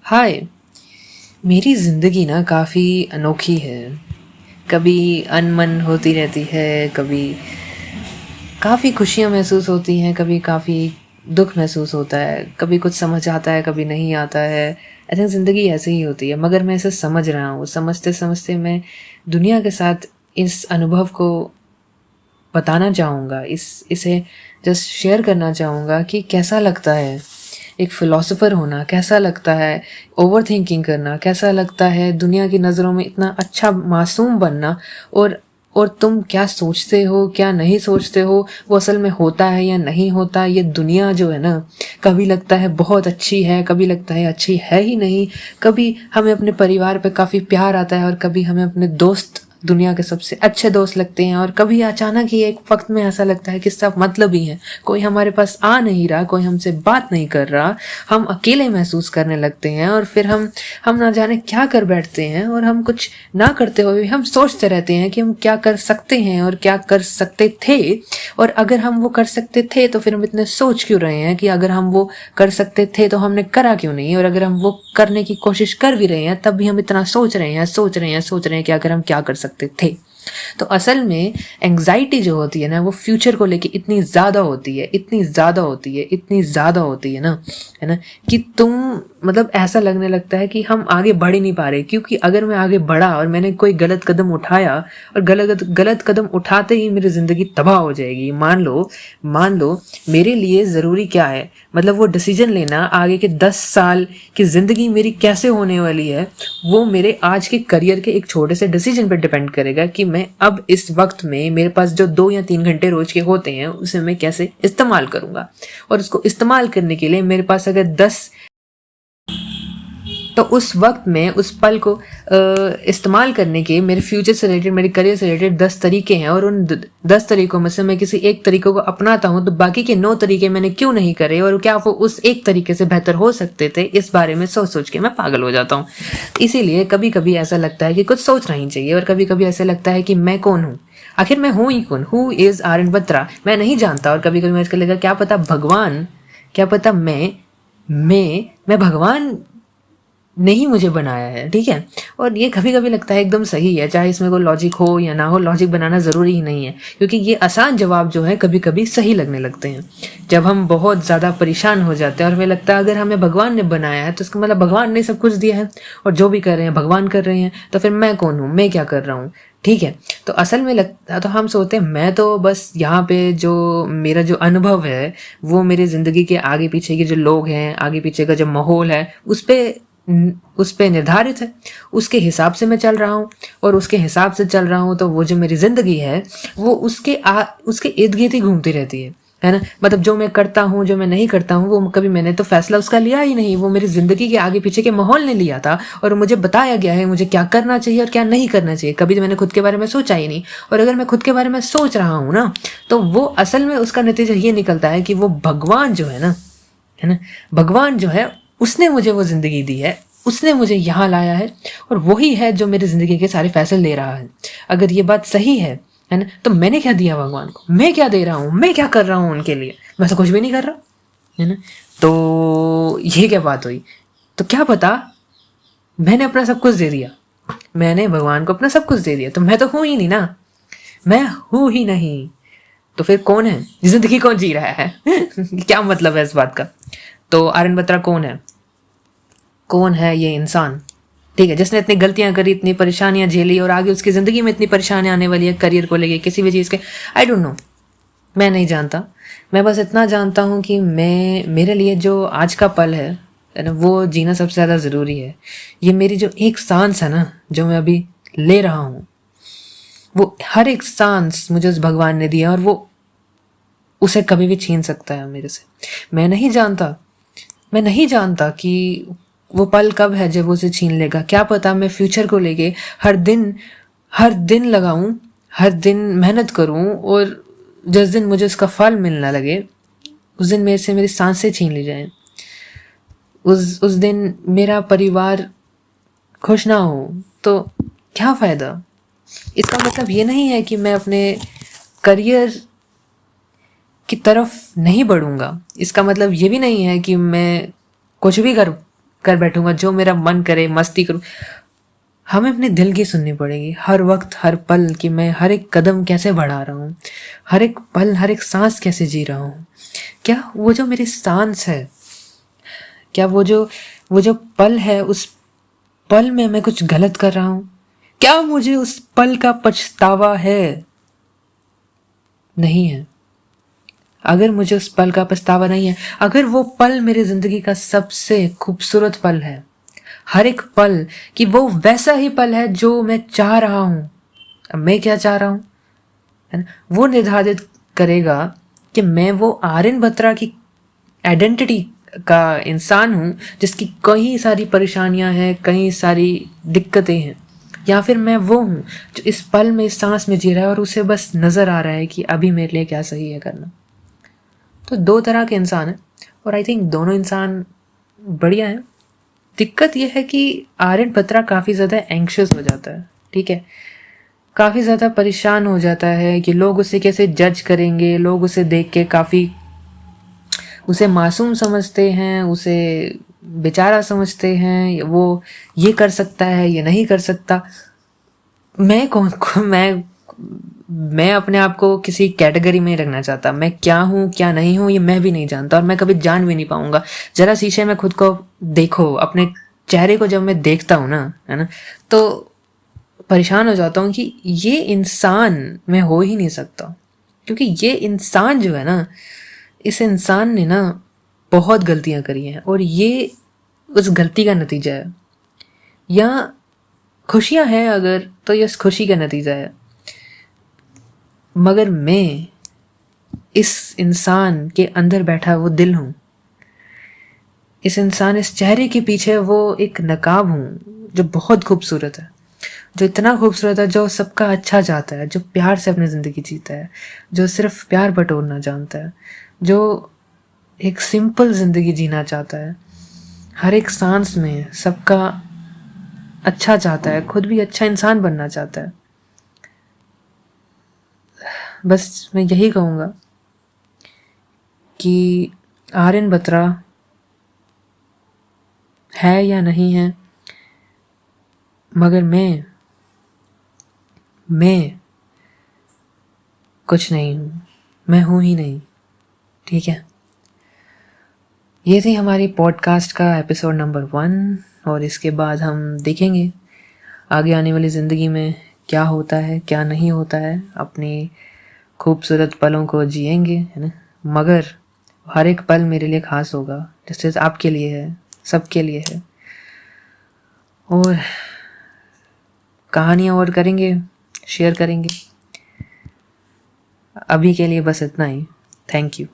हाय। मेरी ज़िंदगी ना काफ़ी अनोखी है। कभी अनमन होती रहती है, कभी काफ़ी खुशियाँ महसूस होती हैं, कभी काफ़ी दुख महसूस होता है, कभी कुछ समझ आता है, कभी नहीं आता है। आई थिंक ज़िंदगी ऐसे ही होती है, मगर मैं इसे समझ रहा हूँ। समझते-समझते मैं दुनिया के साथ इस अनुभव को बताना चाहूँगा, इसे जस्ट शेयर करना चाहूँगा कि कैसा लगता है एक फ़िलॉसफ़र होना, कैसा लगता है ओवरथिंकिंग करना, कैसा लगता है दुनिया की नज़रों में इतना अच्छा मासूम बनना। और तुम क्या सोचते हो, क्या नहीं सोचते हो, वो असल में होता है या नहीं होता। ये दुनिया जो है ना, कभी लगता है बहुत अच्छी है, कभी लगता है अच्छी है ही नहीं। कभी हमें अपने परिवार पे काफ़ी प्यार आता है और कभी हमें अपने दोस्त दुनिया के सबसे अच्छे दोस्त लगते हैं, और कभी अचानक ही एक वक्त में ऐसा लगता है कि सब मतलब ही है, कोई हमारे पास आ नहीं रहा, कोई हमसे बात नहीं कर रहा। हम अकेले महसूस करने लगते हैं और फिर हम ना जाने क्या कर बैठते हैं, और हम कुछ ना करते हुए हम सोचते रहते हैं कि हम क्या कर सकते हैं और क्या कर सकते थे। और अगर हम वो कर सकते थे तो फिर हम इतने सोच क्यों रहे हैं कि अगर हम वो कर सकते थे तो हमने करा क्यों नहीं, और अगर हम वो करने की कोशिश कर भी रहे हैं तब भी हम इतना सोच रहे हैं कि अगर हम क्या कर सकते थे। तो असल में एंग्जाइटी जो होती है ना, वो फ्यूचर को लेके इतनी ज़्यादा होती है, है ना, कि तुम मतलब ऐसा लगने लगता है कि हम आगे बढ़ ही नहीं पा रहे। क्योंकि अगर मैं आगे बढ़ा और मैंने कोई गलत कदम उठाया और गलत कदम उठाते ही मेरी ज़िंदगी तबाह हो जाएगी। मान लो मेरे लिए ज़रूरी क्या है, मतलब वो डिसीजन लेना आगे के 10 साल की ज़िंदगी मेरी कैसे होने वाली है, वो मेरे आज के करियर के एक छोटे से डिसीजन पर डिपेंड करेगा कि मैं अब इस वक्त में मेरे पास जो 2 या 3 घंटे रोज के होते हैं उसे मैं कैसे इस्तेमाल करूँगा। और उसको इस्तेमाल करने के लिए मेरे पास अगर 10, तो उस वक्त में उस पल को इस्तेमाल करने के मेरे फ्यूचर से रिलेटेड, मेरे करियर से रिलेटेड 10 तरीके हैं, और उन 10 तरीकों में से मैं किसी एक तरीके को अपनाता हूँ तो बाकी के 9 तरीके मैंने क्यों नहीं करे, और क्या वो उस एक तरीके से बेहतर हो सकते थे, इस बारे में सोच सोच के मैं पागल हो जाता हूँ। इसीलिए कभी कभी ऐसा लगता है कि कुछ सोचना ही चाहिए, और कभी कभी ऐसा लगता है कि मैं कौन हूँ, आखिर मैं हूँ ही कौन, हु इज़ आर्यन बत्रा, मैं नहीं जानता। और कभी कभी मुझे लगा क्या पता भगवान, क्या पता मैं भगवान नहीं मुझे बनाया है, ठीक है। और ये कभी कभी लगता है एकदम सही है, चाहे इसमें कोई लॉजिक हो या ना हो, लॉजिक बनाना ज़रूरी ही नहीं है, क्योंकि ये आसान जवाब जो है कभी कभी सही लगने लगते हैं जब हम बहुत ज़्यादा परेशान हो जाते हैं। और हमें लगता है अगर हमें भगवान ने बनाया है तो इसका मतलब भगवान ने सब कुछ दिया है, और जो भी कर रहे हैं भगवान कर रहे हैं, तो फिर मैं कौन हूँ, मैं क्या कर रहा हूँ, ठीक है। तो असल में लगता तो हम सोचते हैं मैं तो बस यहाँ पे जो मेरा जो अनुभव है वो मेरी ज़िंदगी के आगे पीछे के जो लोग हैं, आगे पीछे का जो माहौल है उस पे निर्धारित है, उसके हिसाब से मैं चल रहा हूँ। और उसके हिसाब से चल रहा हूँ तो वो जो मेरी ज़िंदगी है वो उसके इर्द गिर्द ही घूमती रहती है ना। मतलब जो मैं करता हूँ, जो मैं नहीं करता हूँ, वो कभी मैंने तो फैसला उसका लिया ही नहीं, वो मेरी ज़िंदगी के आगे पीछे के माहौल ने लिया था, और मुझे बताया गया है मुझे क्या करना चाहिए और क्या नहीं करना चाहिए। कभी तो मैंने खुद के बारे में सोचा ही नहीं। और अगर मैं खुद के बारे में सोच रहा हूँ ना, तो वो असल में उसका नतीजा ये निकलता है कि वो भगवान जो है ना, भगवान जो है उसने मुझे वो ज़िंदगी दी है, उसने मुझे यहाँ लाया है, और वही है जो मेरी ज़िंदगी के सारे फैसले ले रहा है। अगर ये बात सही है ना, तो मैंने क्या दिया भगवान को, मैं क्या दे रहा हूँ, मैं क्या कर रहा हूँ उनके लिए, मैं तो कुछ भी नहीं कर रहा, है ना। तो ये क्या बात हुई, तो क्या पता मैंने अपना सब कुछ दे दिया, मैंने भगवान को अपना सब कुछ दे दिया, तो मैं तो हूँ ही नहीं ना, मैं हूँ ही नहीं। तो फिर कौन है, जिंदगी कौन जी रहा है क्या मतलब है इस बात का। तो आर्यन बत्रा कौन है ये इंसान, ठीक है, जिसने इतनी गलतियां करी, इतनी परेशानियां झेली, और आगे उसकी ज़िंदगी में इतनी परेशानियां आने वाली है करियर को लेके, किसी भी चीज़ के। आई डोंट नो, मैं नहीं जानता। मैं बस इतना जानता हूँ कि मेरे लिए जो आज का पल है ना, वो जीना सबसे ज़्यादा ज़रूरी है। ये मेरी जो एक सांस है ना, जो मैं अभी ले रहा हूँ, वो हर एक सांस मुझे उस भगवान ने दिया, और वो उसे कभी भी छीन सकता है मेरे से। मैं नहीं जानता कि वो पल कब है जब उसे छीन लेगा। क्या पता मैं फ्यूचर को लेके हर दिन लगाऊं, हर दिन मेहनत करूं, और जिस दिन मुझे उसका फल मिलना लगे उस दिन मेरे से मेरी सांसें छीन ली जाएं। उस दिन मेरा परिवार खुश ना हो तो क्या फ़ायदा। इसका मतलब ये नहीं है कि मैं अपने करियर की तरफ नहीं बढ़ूंगा, इसका मतलब ये भी नहीं है कि मैं कुछ भी कर कर बैठूंगा, जो मेरा मन करे मस्ती करूं। हमें अपने दिल की सुननी पड़ेगी हर वक्त हर पल, कि मैं हर एक कदम कैसे बढ़ा रहा हूँ, हर एक पल हर एक सांस कैसे जी रहा हूँ। क्या वो जो मेरी सांस है, क्या वो जो पल है, उस पल में मैं कुछ गलत कर रहा हूँ? क्या मुझे उस पल का पछतावा है? नहीं है। अगर मुझे उस पल का पछतावा नहीं है, अगर वो पल मेरी जिंदगी का सबसे खूबसूरत पल है, हर एक पल कि वो वैसा ही पल है जो मैं चाह रहा हूं, अब मैं क्या चाह रहा हूं, है ना, वो निर्धारित करेगा कि मैं वो आर्यन बत्रा की आइडेंटिटी का इंसान हूं, जिसकी कई सारी परेशानियां हैं, कई सारी दिक्कतें हैं, या फिर मैं वो हूं जो इस पल में, इस सांस में जी रहा है और उसे बस नजर आ रहा है कि अभी मेरे लिए क्या सही है करना। तो दो तरह के इंसान हैं और आई थिंक दोनों इंसान बढ़िया हैं। दिक्कत यह है कि आर्यन बत्रा काफ़ी ज़्यादा एंग्शियस हो जाता है, ठीक है, काफ़ी ज़्यादा परेशान हो जाता है कि लोग उसे कैसे जज करेंगे, लोग उसे देख के काफ़ी उसे मासूम समझते हैं, उसे बेचारा समझते हैं, वो ये कर सकता है, ये नहीं कर सकता। मैं कौन मैं अपने आप को किसी कैटेगरी में रखना चाहता। मैं क्या हूँ क्या नहीं हूँ ये मैं भी नहीं जानता, और मैं कभी जान भी नहीं पाऊंगा। जरा शीशे में खुद को देखो, अपने चेहरे को जब मैं देखता हूँ ना, है ना, तो परेशान हो जाता हूँ कि ये इंसान मैं हो ही नहीं सकता। क्योंकि ये इंसान जो है ना, इस इंसान ने ना बहुत गलतियां करी हैं और ये उस गलती का नतीजा है। या खुशियां हैं अगर, तो ये उस खुशी का नतीजा है। मगर मैं इस इंसान के अंदर बैठा वो दिल हूं, इस इंसान, इस चेहरे के पीछे वो एक नकाब हूं जो बहुत खूबसूरत है, जो इतना खूबसूरत है, जो सबका अच्छा चाहता है, जो प्यार से अपनी ज़िंदगी जीता है, जो सिर्फ प्यार बटोरना जानता है, जो एक सिंपल ज़िंदगी जीना चाहता है, हर एक सांस में सबका अच्छा चाहता है, खुद भी अच्छा इंसान बनना चाहता है। बस मैं यही कहूँगा कि आर्यन बत्रा है या नहीं है, मगर मैं कुछ नहीं हूँ, मैं हूँ ही नहीं, ठीक है। ये थी हमारी पॉडकास्ट का एपिसोड नंबर 1, और इसके बाद हम देखेंगे आगे आने वाली ज़िंदगी में क्या होता है क्या नहीं होता है। अपनी खूबसूरत पलों को जिएंगे, है ना, मगर हर एक पल मेरे लिए ख़ास होगा, जैसे आपके लिए है, सबके लिए है। और कहानियाँ और करेंगे, शेयर करेंगे। अभी के लिए बस इतना ही। Thank you.